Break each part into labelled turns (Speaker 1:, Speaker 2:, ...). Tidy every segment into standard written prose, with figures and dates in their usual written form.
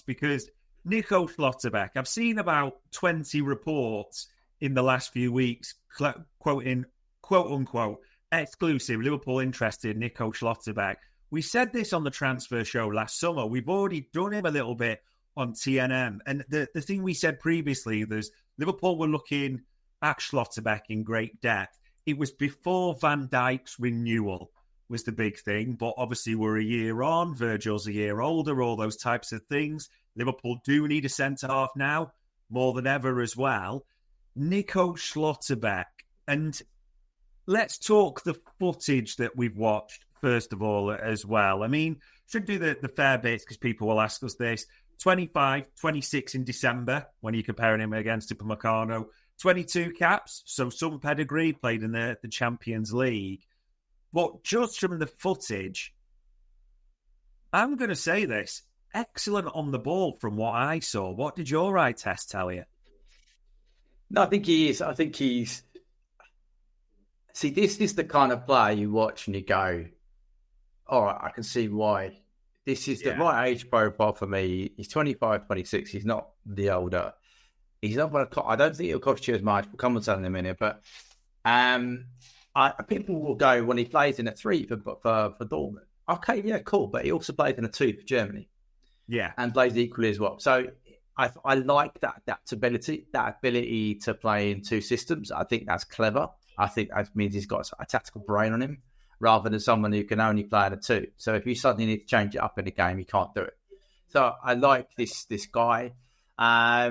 Speaker 1: because Nico Schlottebeck, I've seen about 20 reports in the last few weeks quoting, quote unquote, exclusive Liverpool interested Nico Schlottebeck. We said this on the transfer show last summer. We've already done him a little bit on TNM. And the thing we said previously, there's Liverpool were looking at Schlottebeck in great depth. It was before Van Dijk's renewal was the big thing. But obviously we're a year on. Virgil's a year older, all those types of things. Liverpool do need a centre-half now, more than ever as well. Nico Schlottebeck. And let's talk the footage that we've watched, first of all, as well. I mean, should do the fair bits because people will ask us this. 25, 26 in December when you're comparing him against Upamecano. 22 caps, so some pedigree, played in the Champions League. But just from the footage, I'm going to say this, excellent on the ball from what I saw. What did your eye test tell you?
Speaker 2: No, I think he is. I think he's... See, this is the kind of player you watch and you go, all right, I can see why. This is the right age profile for me. He's 25, 26. He's not the older. He's not going to... I don't think he'll cost you as much. We'll come on to that in a minute. But people will go, when he plays in a 3 for Dortmund, okay, yeah, cool. But he also plays in a 2 for Germany. Yeah. And plays equally as well. So I like that adaptability, that ability to play in 2 systems. I think that's clever. I think that means he's got a tactical brain on him rather than someone who can only play in a 2. So if you suddenly need to change it up in a game, you can't do it. So I like this guy. I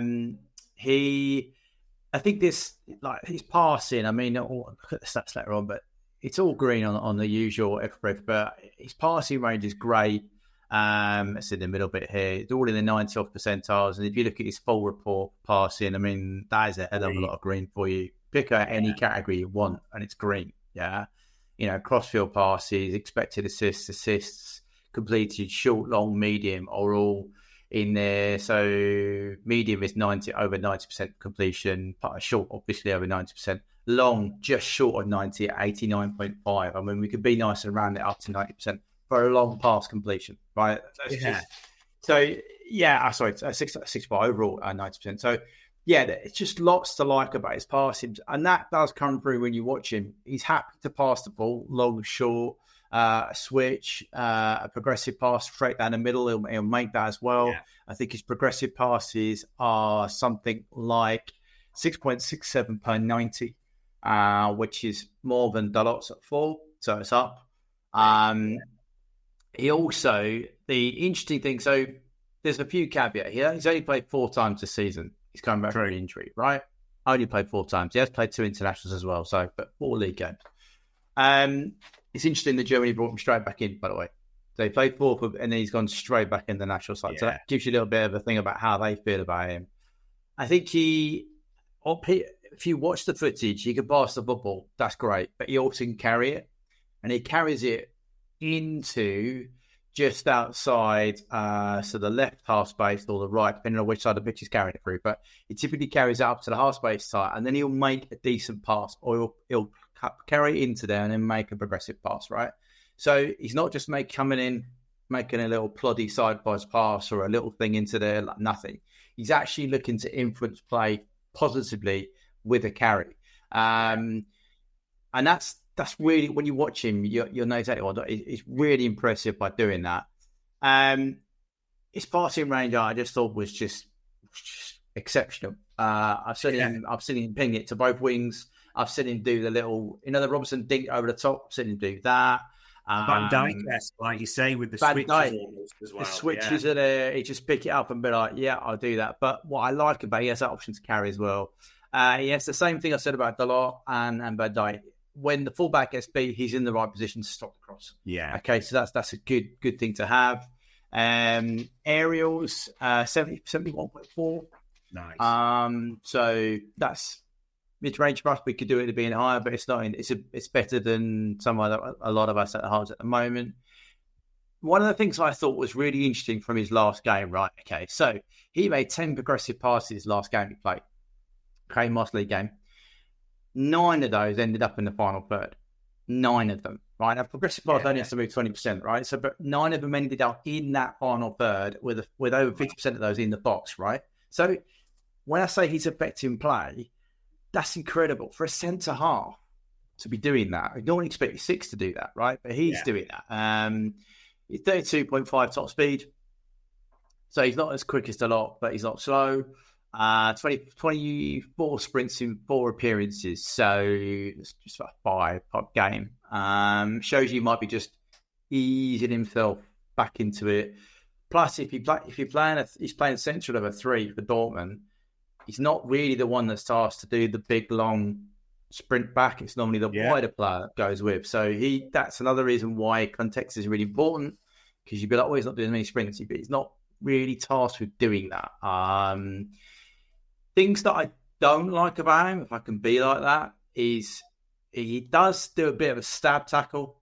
Speaker 2: think this, like his passing, I mean, I'll look at the stats later on, but it's all green on the usual everything, but his passing range is great. It's in the middle bit here. It's all in the 90th percentiles. And if you look at his full report passing, I mean, that is a hell of a lot of green for you. Pick out any category you want, and it's green. Yeah. You know, crossfield passes, expected assists, completed, short, long, medium are all in there. So medium is over 90% completion. Short, obviously, over 90%. Long, just short of 90 at 89.5. I mean, we could be nice and round it up to 90% for a long pass completion, right? That's 65 overall, 90%. So, yeah, it's just lots to like about his passing. And that does come through when you watch him. He's happy to pass the ball, long, short, a switch, a progressive pass straight down the middle. He'll make that as well. Yeah. I think his progressive passes are something like 6.67 per 90, which is more than Dalot's at 4. So it's up. He also, the interesting thing, so there's a few caveats here. He's only played 4 times this season. He's coming back from an injury, right? Only played 4 times. He has played 2 internationals as well, but 4 league games. It's interesting that Germany brought him straight back in, by the way. So he played 4 and then he's gone straight back in the national side. Yeah. So that gives you a little bit of a thing about how they feel about him. I think if you watch the footage, he can pass the football. That's great. But he also can carry it. And he carries it into just outside, so the left half space or the right, depending on which side of the pitch he's carrying it through. But he typically carries it up to the half space side, and then he'll make a decent pass, or he'll carry it into there and then make a progressive pass, right? So he's not just coming in, making a little ploddy side-by pass or a little thing into there, like nothing. He's actually looking to influence play positively with a carry. And that's really, when you watch him, you'll know exactly what it's really impressive by doing that. His passing range, I just thought was just exceptional. I've seen him ping it to both wings. I've seen him do the little, the Robertson dink over the top. I've seen him do that.
Speaker 1: Van Dijk, like you say, with the switches as well.
Speaker 2: The switches are there. He just pick it up and be like, yeah, I'll do that. But what I like about he has that option to carry as well. He has the same thing I said about Dalot and Van Dijk. When the fullback gets beat, he's in the right position to stop the cross. Yeah. Okay, so that's a good thing to have. Aerials, 71.4.
Speaker 1: Nice.
Speaker 2: So that's mid-range for us. We could do it to being higher, but it's not. It's better than a lot of us at the halves at the moment. One of the things I thought was really interesting from his last game, right? Okay, so he made 10 progressive passes last game he played. Okay, Master League game. 9 of those ended up in the final third. 9 of them. right? Now, progressive pass only has to move 20%, right? So, but 9 of them ended up in that final third with over 50% of those in the box, right? So, when I say he's affecting play, that's incredible for a centre half to be doing that. I don't expect your 6 to do that, right? But he's doing that. He's 32.5 top speed, so he's not as quick as the lot, but he's not slow. 24 sprints in 4 appearances, so it's just about 5 top game. Shows you might be just easing himself back into it. Plus, if he's playing central of a 3 for Dortmund, he's not really the one that's tasked to do the big long sprint back. It's normally the wider player that goes with. So that's another reason why context is really important, because you'd be like, oh, he's not doing many sprints, but he's not really tasked with doing that. Things that I don't like about him, if I can be like that, is he does do a bit of a stab tackle.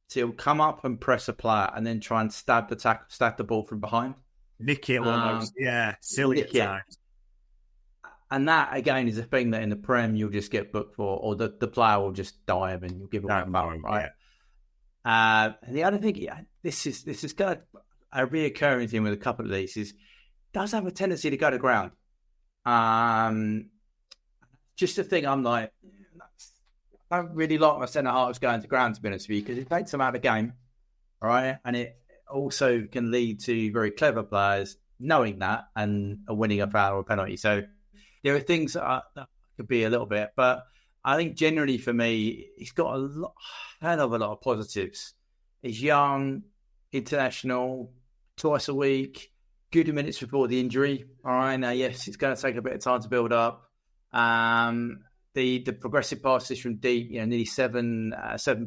Speaker 2: So he'll come up and press a player and then try and stab the ball from behind.
Speaker 1: Nick it almost. Silly at times.
Speaker 2: And that, again, is a thing that in the Prem you'll just get booked for, or the player will just dive and you'll give away a foul, right? And the other thing, this is kind of a reoccurring thing with a couple of these, is does have a tendency to go to ground. Just a thing I'm like, I don't really like my centre halves going to ground, to be honest with you, because it takes them out of the game, all right? And it also can lead to very clever players knowing that and winning a foul or a penalty. So there are things that could be a little bit, but I think generally for me, he's got a hell of a lot of positives. He's young, international, twice a week, good minutes before the injury. All right, now, yes, it's going to take a bit of time to build up. The progressive passes from deep, nearly 7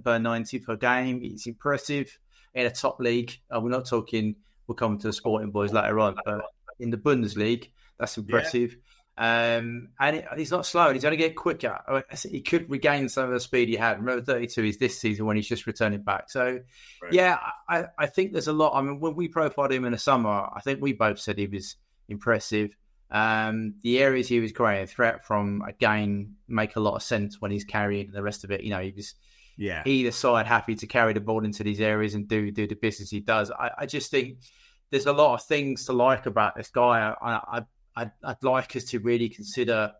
Speaker 2: per 90 per game. It's impressive in a top league. We're not talking, we'll come to the Sporting boys later on, but in the Bundesliga, that's impressive. And he's not slow, and he's going to get quicker. He could regain some of the speed he had. Remember, 32 is this season when he's just returning back. So, I think there's a lot. I mean, when we profiled him in the summer, I think we both said he was impressive. The areas he was creating threat from, again, make a lot of sense when he's carrying the rest of it. He was either side happy to carry the ball into these areas and do the business he does. I just think there's a lot of things to like about this guy. I'd like us to really consider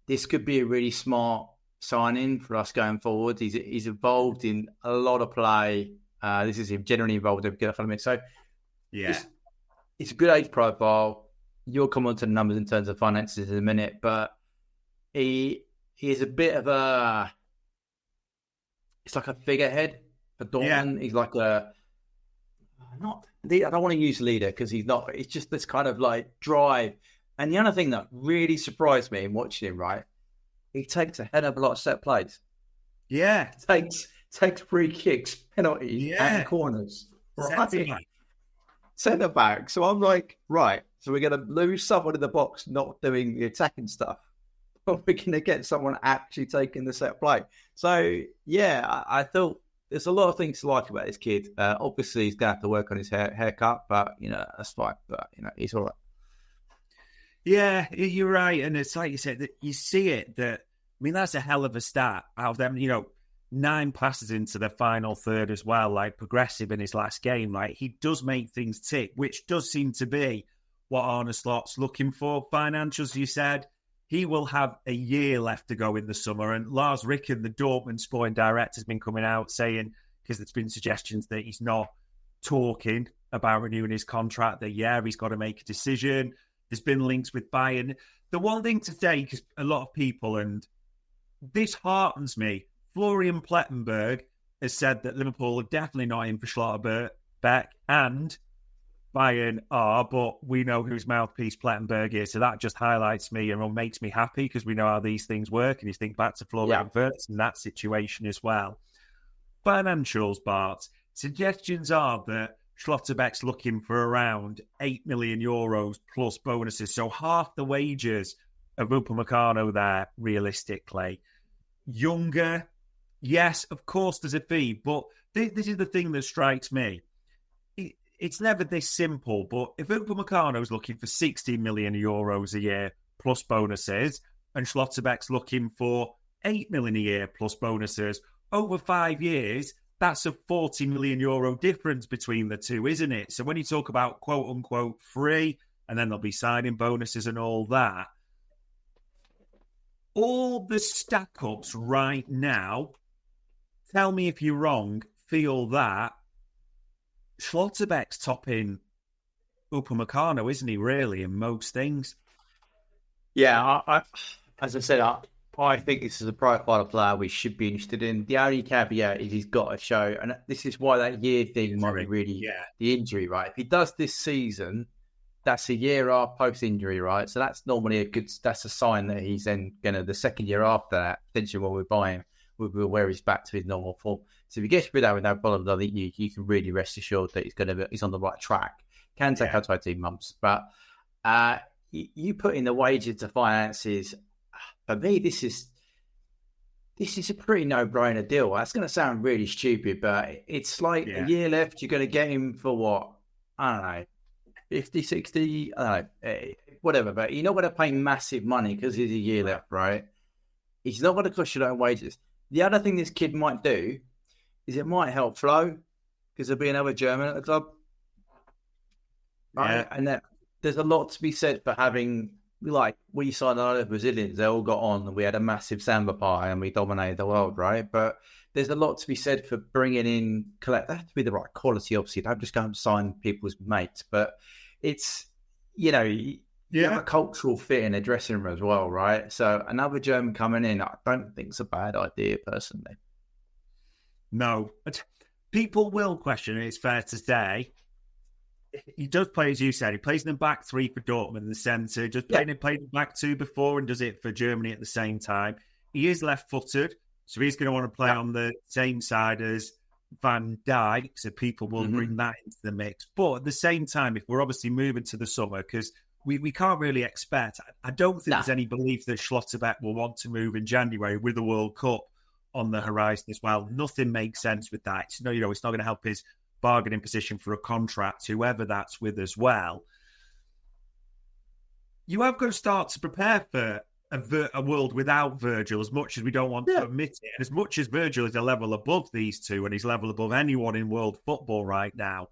Speaker 2: this could be a really smart signing for us going forward. He's involved in a lot of play. This is him generally involved in. So it's a good age profile. You'll come on to the numbers in terms of finances in a minute, but he is a bit of it's like a figurehead for Dortmund. He's like I don't want to use leader because he's not. It's just this kind of like drive. And the other thing that really surprised me in watching him, right, he takes a hell of a lot of set plays. Yeah, takes free kicks, penalties, and corners. Centre back. So I'm like, right. So we're going to lose someone in the box not doing the attacking stuff, but we're going to get someone actually taking the set play. So I thought. There's a lot of things to like about this kid. Obviously, he's going to have to work on his haircut, but, that's fine. But, he's all right.
Speaker 1: Yeah, you're right. And it's like you said, that you see it that's a hell of a start out of them, 9 passes into the final third as well, like progressive in his last game. Like, he does make things tick, which does seem to be what Arne Slot's looking for. Financials, you said. He will have a year left to go in the summer. And Lars Ricken, the Dortmund sporting director, has been coming out saying, because there's been suggestions that he's not talking about renewing his contract, that, he's got to make a decision. There's been links with Bayern. The one thing to say, because a lot of people, and this heartens me, Florian Plettenberg has said that Liverpool are definitely not in for Schlottebeck, and Bayern are, but we know whose mouthpiece Plettenberg is, so that just highlights me and makes me happy because we know how these things work, and you think back to Florian Wirtz in that situation as well. Financials, Bart. Suggestions are that Schlotterbeck's looking for around €8 million plus bonuses, so half the wages of Upamecano there, realistically. Younger, yes, of course there's a fee, but this is the thing that strikes me. It's never this simple, but if Upamecano is looking for €60 million a year plus bonuses, and Schlotterbeck's looking for €8 million a year plus bonuses, over 5 years, that's a €40 million difference between the two, isn't it? So when you talk about quote unquote free, and then there'll be signing bonuses and all that, all the stack ups right now, tell me if you're wrong, feel that Schlottebeck's topping Upamecano, isn't he, really, in most things?
Speaker 2: Yeah, as I said, I think this is a profile of player we should be interested in. The only caveat is he's got to show, and this is why that year thing might be really the injury, right? If he does this season, that's a year off post-injury, right? So that's normally that's a sign that he's then going to, the second year after that, potentially when we buy him, we'll wear his back to his normal form. So if he gets rid of that with no problems, I think you can really rest assured that he's on the right track. Can take up to 18 months, but you put in the wages to finances. For me, this is a pretty no-brainer deal. That's going to sound really stupid, but it's like a year left. You're going to get him for what? I don't know, 50, 60, I don't know, whatever. But you're not going to pay massive money because he's a year left, right? He's not going to cost you no wages. The other thing this kid might do is it might help Flo because there'll be another German at the club. Right? Yeah. And there's a lot to be said for having, like, we signed a lot of Brazilians, they all got on and we had a massive samba party and we dominated the world, right? But there's a lot to be said for bringing in, they have to be the right quality, obviously. Don't just go and sign people's mates, but it's, you have a cultural fit in a dressing room as well, right? So another German coming in, I don't think it's a bad idea, personally.
Speaker 1: No. People will question it, it's fair to say. He does play, as you said, he plays in the back three for Dortmund in the centre, just played in back two before and does it for Germany at the same time. He is left-footed, so he's going to want to play on the same side as Van Dijk, so people will bring that into the mix. But at the same time, if we're obviously moving to the summer, because we can't really expect, I don't think there's any belief that Schlotterbeck will want to move in January with the World Cup on the horizon as well. Nothing makes sense with that. It's not going to help his bargaining position for a contract, whoever that's with as well. You have got to start to prepare for a world without Virgil, as much as we don't want to admit it. And as much as Virgil is a level above these two, and he's level above anyone in world football right now.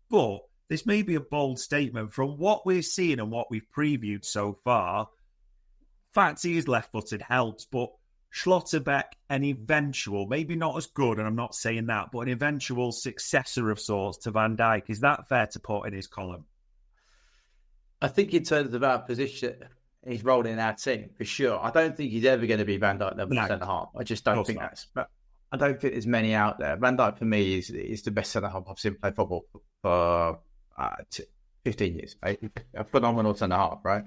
Speaker 1: But this may be a bold statement from what we're seeing and what we've previewed so far. Fact he is left-footed helps, but Schlotterbeck, an eventual, maybe not as good, and I'm not saying that, but an eventual successor of sorts to Van Dijk. Is that fair to put in his column?
Speaker 2: I think in terms of our position, he's rolled in our team, for sure. I don't think he's ever going to be Van Dijk level centre-half. I just don't think that's... But I don't think there's many out there. Van Dijk, for me, is the best centre-half I've seen play football for 15 years. Right? A phenomenal centre-half, right?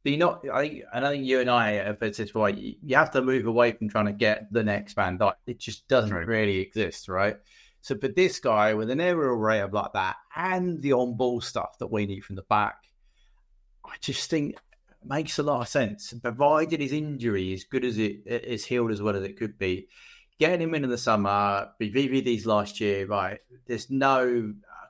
Speaker 2: I think you and I have said this before, you have to move away from trying to get the next Van Dijk. It just doesn't really exist, right? So for this guy with an aerial array of like that and the on-ball stuff that we need from the back, I just think it makes a lot of sense. Provided his injury is good as it is healed as well as it could be, getting him into the summer, VVD's last year, right? There's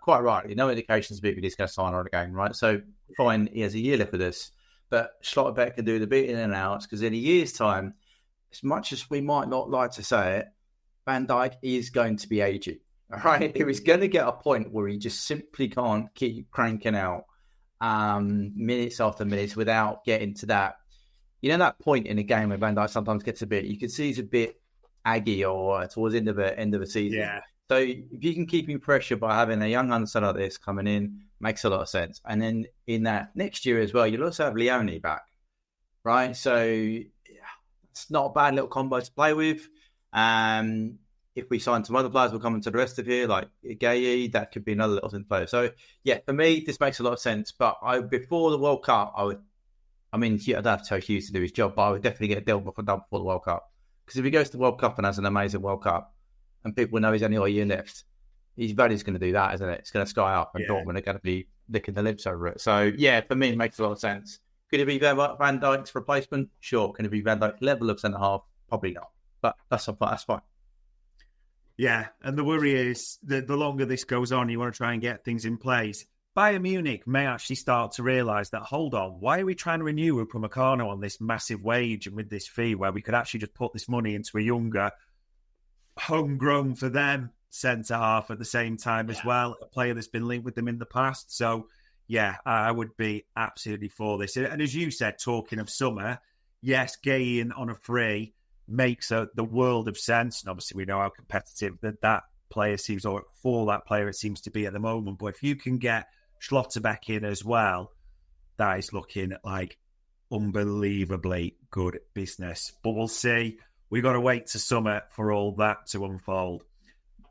Speaker 2: quite rightly, no indications VVD's going to sign on again, right? So fine, he has a year left with us. But Schlotterbeck can do the bit in and outs because in a year's time, as much as we might not like to say it, Van Dijk is going to be aging. All right, he was going to get a point where he just simply can't keep cranking out minutes after minutes without getting to that. That point in a game where Van Dijk sometimes gets you can see he's a bit aggy or towards the end of the season. Yeah. So if you can keep him pressure by having a young understudy like this coming in, makes a lot of sense. And then in that next year as well, you'll also have Leone back, right? So it's not a bad little combo to play with. If we sign some other players, we'll come into the rest of here, like Gaye, that could be another little thing to play with. So yeah, for me, this makes a lot of sense. But before the World Cup, I don't have to tell Hughes to do his job, but I would definitely get a deal done before the World Cup. Because if he goes to the World Cup and has an amazing World Cup, and people know he's only got a year left, his value's going to do that, isn't it? It's going to sky up, and Dortmund are going to be licking the lips over it. So, yeah, for me, it makes a lot of sense. Could it be Van Dijk's replacement? Sure. Can it be Van Dijk's level of centre-half? Probably not. But that's fine.
Speaker 1: Yeah, and the worry is that the longer this goes on, you want to try and get things in place. Bayern Munich may actually start to realise that, hold on, why are we trying to renew Upamecano on this massive wage and with this fee where we could actually just put this money into a younger, homegrown for them centre half at the same time as well, a player that's been linked with them in the past. So, yeah, I would be absolutely for this. And as you said, talking of summer, yes, Gain on a free makes the world of sense. And obviously we know how competitive that player seems, or for that player it seems to be at the moment. But if you can get Schlottebeck in as well, that is looking like unbelievably good business. But we'll see. We've got to wait to summer for all that to unfold.